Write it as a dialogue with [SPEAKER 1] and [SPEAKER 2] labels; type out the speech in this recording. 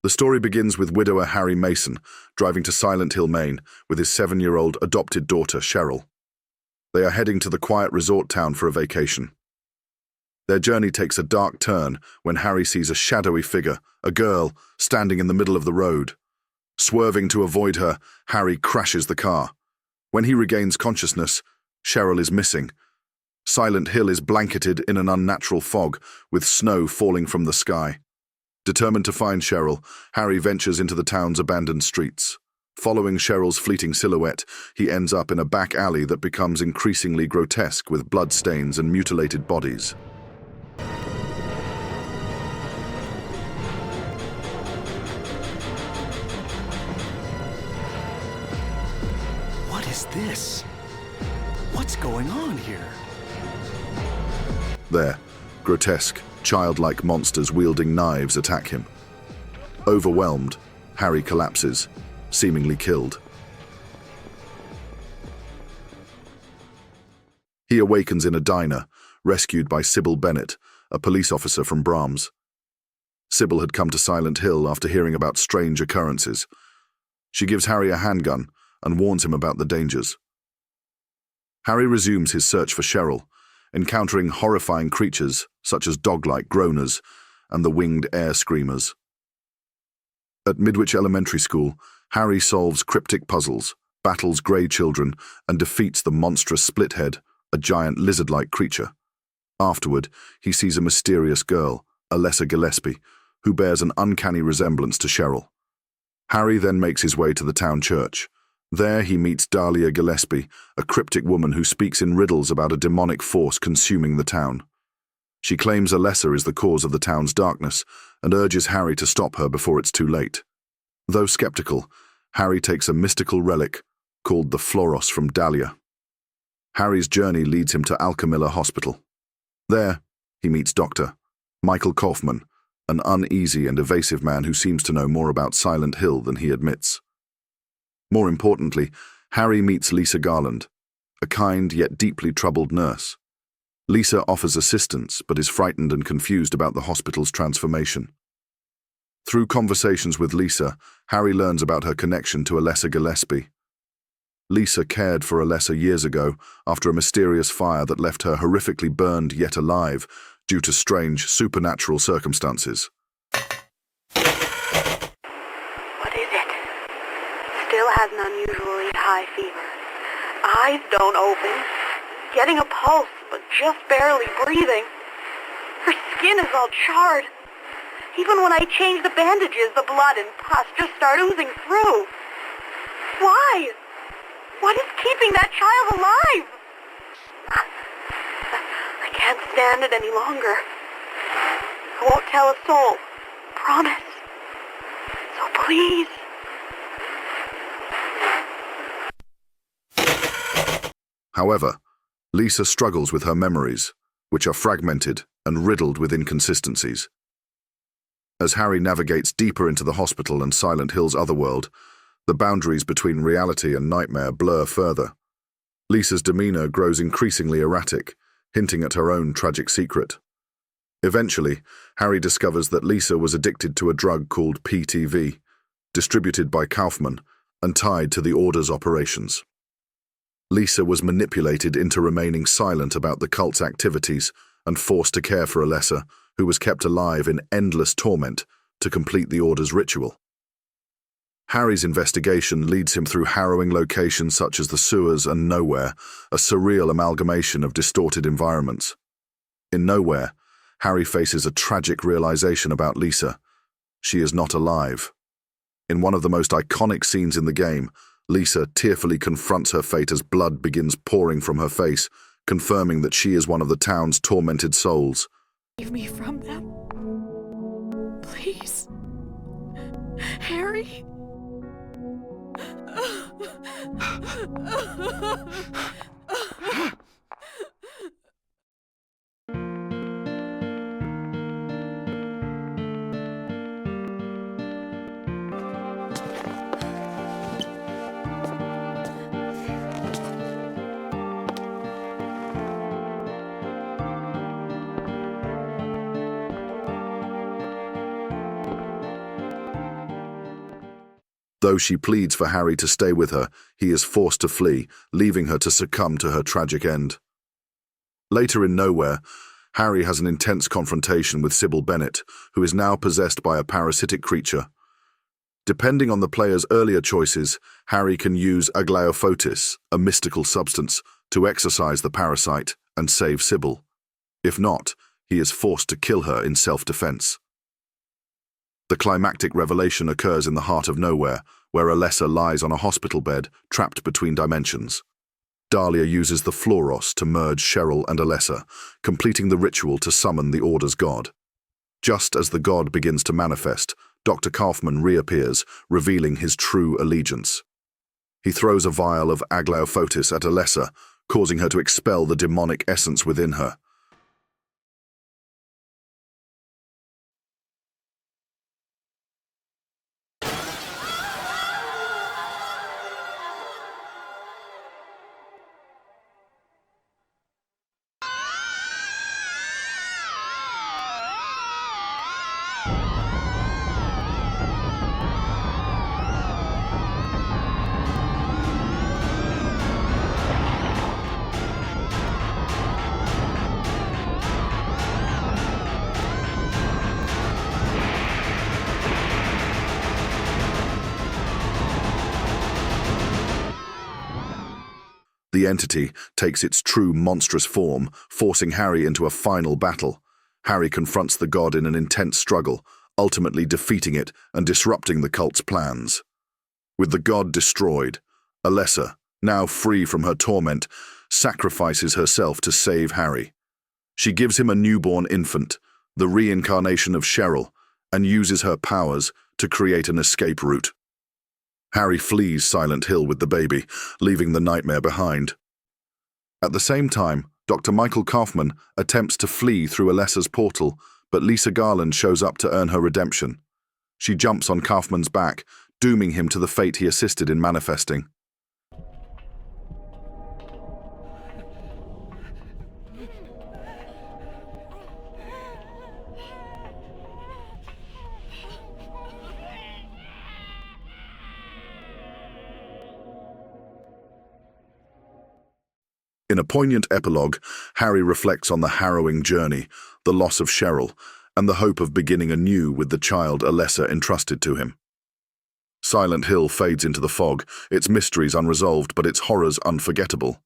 [SPEAKER 1] The story begins with widower Harry Mason driving to Silent Hill, Maine, with his 7-year-old adopted daughter, Cheryl. They are heading to the quiet resort town for a vacation. Their journey takes a dark turn when Harry sees a shadowy figure, a girl, standing in the middle of the road. Swerving to avoid her, Harry crashes the car. When he regains consciousness, Cheryl is missing. Silent Hill is blanketed in an unnatural fog, with snow falling from the sky. Determined to find Cheryl, Harry ventures into the town's abandoned streets. Following Cheryl's fleeting silhouette, he ends up in a back alley that becomes increasingly grotesque with bloodstains and mutilated bodies.
[SPEAKER 2] What is this? What's going on here?
[SPEAKER 1] There, grotesque, childlike monsters wielding knives attack him. Overwhelmed, Harry collapses, seemingly killed. He awakens in a diner, rescued by Sybil Bennett, a police officer from Brahms. Sybil had come to Silent Hill after hearing about strange occurrences. She gives Harry a handgun and warns him about the dangers. Harry resumes his search for Cheryl, encountering horrifying creatures such as dog-like groaners and the winged air screamers. At Midwich Elementary School, Harry solves cryptic puzzles, battles grey children, and defeats the monstrous Splithead, a giant lizard-like creature. Afterward, he sees a mysterious girl, Alessa Gillespie, who bears an uncanny resemblance to Cheryl. Harry then makes his way to the town church. There he meets Dahlia Gillespie, a cryptic woman who speaks in riddles about a demonic force consuming the town. She claims Alessa is the cause of the town's darkness and urges Harry to stop her before it's too late. Though skeptical, Harry takes a mystical relic called the Floros from Dahlia. Harry's journey leads him to Alchemilla Hospital. There, he meets Dr. Michael Kaufman, an uneasy and evasive man who seems to know more about Silent Hill than he admits. More importantly, Harry meets Lisa Garland, a kind yet deeply troubled nurse. Lisa offers assistance but is frightened and confused about the hospital's transformation. Through conversations with Lisa, Harry learns about her connection to Alessa Gillespie. Lisa cared for Alessa years ago after a mysterious fire that left her horrifically burned yet alive due to strange supernatural circumstances.
[SPEAKER 3] Still has an unusually high fever. Eyes don't open. Getting a pulse, but just barely breathing. Her skin is all charred. Even when I change the bandages, the blood and pus just start oozing through. Why? What is keeping that child alive? I can't stand it any longer. I won't tell a soul. Promise. So please.
[SPEAKER 1] However, Lisa struggles with her memories, which are fragmented and riddled with inconsistencies. As Harry navigates deeper into the hospital and Silent Hill's otherworld, the boundaries between reality and nightmare blur further. Lisa's demeanor grows increasingly erratic, hinting at her own tragic secret. Eventually, Harry discovers that Lisa was addicted to a drug called PTV, distributed by Kaufman and tied to the Order's operations. Lisa was manipulated into remaining silent about the cult's activities and forced to care for Alessa, who was kept alive in endless torment to complete the Order's ritual. Harry's investigation leads him through harrowing locations such as the sewers and Nowhere, a surreal amalgamation of distorted environments. In Nowhere, Harry faces a tragic realization about Lisa. She is not alive. In one of the most iconic scenes in the game, Lisa tearfully confronts her fate as blood begins pouring from her face, confirming that she is one of the town's tormented souls.
[SPEAKER 4] Save me from them. Please. Harry?
[SPEAKER 1] Though she pleads for Harry to stay with her, he is forced to flee, leaving her to succumb to her tragic end. Later in Nowhere, Harry has an intense confrontation with Sybil Bennett, who is now possessed by a parasitic creature. Depending on the player's earlier choices, Harry can use Aglaophotis, a mystical substance, to exorcise the parasite and save Sybil. If not, he is forced to kill her in self-defense. The climactic revelation occurs in the heart of Nowhere, where Alessa lies on a hospital bed, trapped between dimensions. Dahlia uses the Floros to merge Cheryl and Alessa, completing the ritual to summon the Order's god. Just as the god begins to manifest, Dr. Kaufman reappears, revealing his true allegiance. He throws a vial of Aglaophotis at Alessa, causing her to expel the demonic essence within her. The entity takes its true monstrous form, forcing Harry into a final battle. Harry confronts the god in an intense struggle, ultimately defeating it and disrupting the cult's plans. With the god destroyed, Alessa, now free from her torment, sacrifices herself to save Harry. She gives him a newborn infant, the reincarnation of Cheryl, and uses her powers to create an escape route. Harry flees Silent Hill with the baby, leaving the nightmare behind. At the same time, Dr. Michael Kaufman attempts to flee through Alessa's portal, but Lisa Garland shows up to earn her redemption. She jumps on Kaufman's back, dooming him to the fate he assisted in manifesting. In a poignant epilogue, Harry reflects on the harrowing journey, the loss of Cheryl, and the hope of beginning anew with the child Alessa entrusted to him. Silent Hill fades into the fog, its mysteries unresolved but its horrors unforgettable.